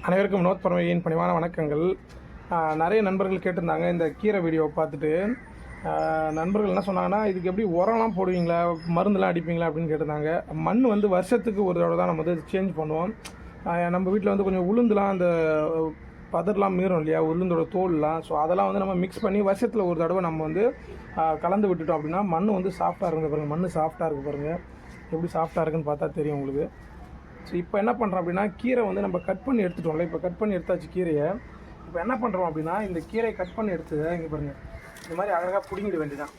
அனைவருக்கும் வினோத் பரமையின் பணிவான வணக்கங்கள். நிறைய நண்பர்கள் கேட்டிருந்தாங்க இந்த கீரை வீடியோவை பார்த்துட்டு. நண்பர்கள் என்ன சொன்னாங்கன்னா, இதுக்கு எப்படி உரம்லாம் போடுவீங்களா, மருந்துலாம் அடிப்பீங்களா அப்படின்னு கேட்டிருந்தாங்க. மண் வந்து வருஷத்துக்கு ஒரு தடவை தான் நம்ம வந்து சேஞ்ச் பண்ணுவோம். நம்ம வீட்டில் வந்து கொஞ்சம் உளுந்துலாம் அந்த பதர்லாம் மீறும் இல்லையா, உளுந்தோட தோல்லாம். ஸோ அதெல்லாம் வந்து நம்ம மிக்ஸ் பண்ணி வருஷத்தில் ஒரு தடவை நம்ம வந்து கலந்து விட்டுட்டோம் அப்படின்னா மண் வந்து சாஃப்டாக இருக்குது பாருங்கள். மண் சாஃப்டாக இருக்குது பாருங்கள், எப்படி சாஃப்டாக இருக்குன்னு பார்த்தா தெரியும் உங்களுக்கு. ஸோ இப்போ என்ன பண்ணுறோம் அப்படின்னா, கீரை வந்து நம்ம கட் பண்ணி எடுத்துட்டோம்ல. இப்போ கட் பண்ணி எடுத்தாச்சு கீரையை. இப்போ என்ன பண்ணுறோம் அப்படின்னா, இந்த கீரையை கட் பண்ணி எடுத்து இங்கே பாருங்கள், இந்த மாதிரி அழகாக பிடுங்கிட வேண்டியதான்.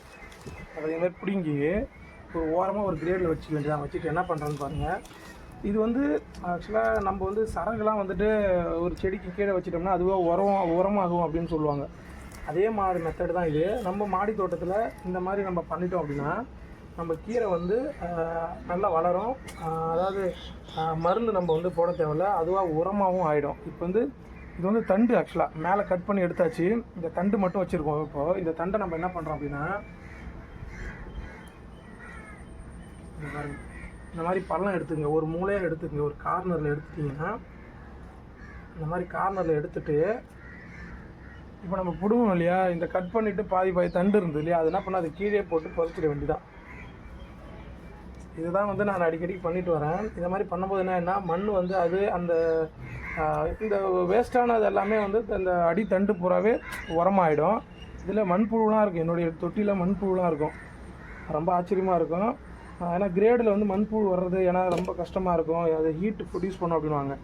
அப்போ இந்த மாதிரி பிடுங்கி ஒரு ஓரமாக ஒரு கிரேடில் வச்சுக்க வேண்டியதான். வச்சுட்டு என்ன பண்ணுறோன்னு பாருங்கள். இது வந்து ஆக்சுவலாக நம்ம வந்து சரகுலாம் வந்துட்டு ஒரு செடிக்கு கீழே வச்சிட்டோம்னா அதுவே உரமாகும் அப்படின்னு சொல்லுவாங்க. அதே மாதிரி மெத்தட் தான் இது. நம்ம மாடி தோட்டத்தில் இந்த மாதிரி நம்ம பண்ணிட்டோம் அப்படின்னா நம்ம கீரை வந்து நல்லா வளரும். அதாவது மருந்து நம்ம வந்து போட தேவையில்ல, அதுவாக உரமாகவும் ஆகிடும். இப்போ வந்து இது வந்து தண்டு ஆக்சுவலாக மேலே கட் பண்ணி எடுத்தாச்சு. இந்த தண்டு மட்டும் வச்சுருக்கோம். இப்போது இந்த தண்டை நம்ம என்ன பண்ணுறோம் அப்படின்னா, இந்த மாதிரி பள்ளம் எடுத்துக்கங்க, ஒரு மூலையாக எடுத்துக்கங்க, ஒரு கார்னரில் எடுத்துட்டிங்கன்னா இந்த மாதிரி கார்னரில் எடுத்துகிட்டு இப்போ நம்ம பிடுவோம் இல்லையா, இந்த கட் பண்ணிவிட்டு பாதி தண்டு இருந்தது இல்லையா, அது என்ன பண்ணால் அது கீழே போட்டு பறிச்சிட வேண்டியதான். இதுதான் வந்து நான் அடிக்கடி பண்ணிட்டு வரேன். இந்த மாதிரி பண்ணும்போது என்னன்னா, மண் வந்து அது அந்த இந்த வேஸ்ட்டானது எல்லாமே வந்து அந்த அடி தண்டு பூராவே உரமாயிடும். இதில் மண்புழுலாம் இருக்கும், என்னுடைய தொட்டியில் மண்புழுலாம் இருக்கும். ரொம்ப ஆச்சரியமாக இருக்கும். ஏன்னா கிரேடில் வந்து மண்புழு வர்றது ஏன்னா ரொம்ப கஷ்டமாக இருக்கும். அது ஹீட் ப்ரொடியூஸ் பண்ணும் அப்படின்வாங்க.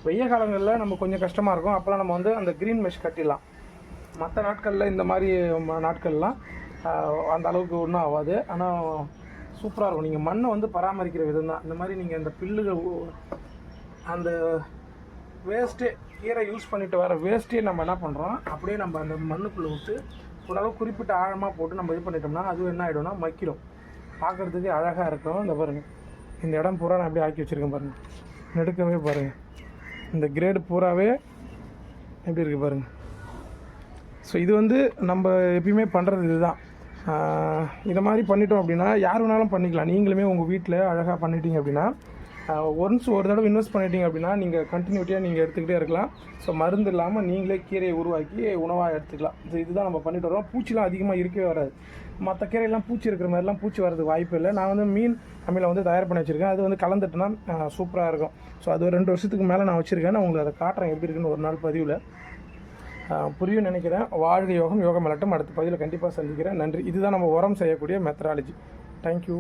வெய்ய காலங்களில் நம்ம கொஞ்சம் கஷ்டமாக இருக்கும். அப்போலாம் நம்ம வந்து அந்த க்ரீன் மெஷ் கட்டிடலாம். மற்ற நாட்களில் இந்த மாதிரி நாட்கள்லாம் அந்த அளவுக்கு ஒன்றும் ஆகாது. ஆனால் சூப்பராக இருக்கும். நீங்கள் மண்ணை வந்து பராமரிக்கிற விதம் தான். இந்த மாதிரி நீங்கள் அந்த பில்லுகள் அந்த வேஸ்ட்டே கீரை யூஸ் பண்ணிவிட்டு வர வேஸ்ட்டே நம்ம என்ன பண்ணுறோம், அப்படியே நம்ம அந்த மண்ணுக்குள்ளே விட்டு ஓரளவு குறிப்பிட்ட ஆழமாக போட்டு நம்ம இது பண்ணிட்டோம்னா அதுவும் என்ன ஆகிடும்னா மக்கிடும். பார்க்குறதுக்கு அழகாக இருக்கும். இந்த பாருங்கள், இந்த இடம் பூரா நான் அப்படியே ஆக்கி வச்சுருக்கேன் பாருங்கள். நெடுக்கவே பாருங்கள், இந்த கிரேடு பூராவே எப்படி இருக்குது பாருங்கள். ஸோ இது வந்து நம்ம எப்பயுமே பண்ணுறது இதுதான். இதை மாதிரி பண்ணிட்டோம் அப்படின்னா யார் வேணாலும் பண்ணிக்கலாம். நீங்களுமே உங்கள் வீட்டில் அழகாக பண்ணிட்டீங்க அப்படின்னா ஒன்ஸ் ஒரு தடவை இன்வெஸ்ட் பண்ணிட்டீங்க அப்படின்னா நீங்கள் கண்டினியூட்டியாக நீங்கள் எடுத்துக்கிட்டே இருக்கலாம். ஸோ மருந்து இல்லாமல் நீங்களே கீரையை உருவாக்கி உணவாக எடுத்துக்கலாம். ஸோ இதுதான் நம்ம பண்ணிட்டு வரோம். பூச்சிலாம் அதிகமாக இருக்கவே வராது. மற்ற கீரையெல்லாம் பூச்சி இருக்கிற மாதிரிலாம் பூச்சி வரதுக்கு வாய்ப்பு இல்லை. நான் வந்து மீன் அமில வந்து தயார் பண்ணி வச்சுருக்கேன். அது வந்து கலந்துட்டுனா சூப்பராக இருக்கும். ஸோ அது ஒரு 2 வருஷத்துக்கு மேலே நான் வச்சுருக்கேன். நான் உங்களுக்கு அதை காட்டுறேன் எப்படி இருக்குன்னு ஒரு நாள் பதிவில். புரியும் நினைக்கிறேன். வாழ்க யோகம், யோகம் மலட்டும். அடுத்த பதிவில் கண்டிப்பாக சந்திக்கிறேன். நன்றி. இதுதான் நம்ம உரம் செய்யக்கூடிய மெத்தடாலஜி. தேங்க்யூ.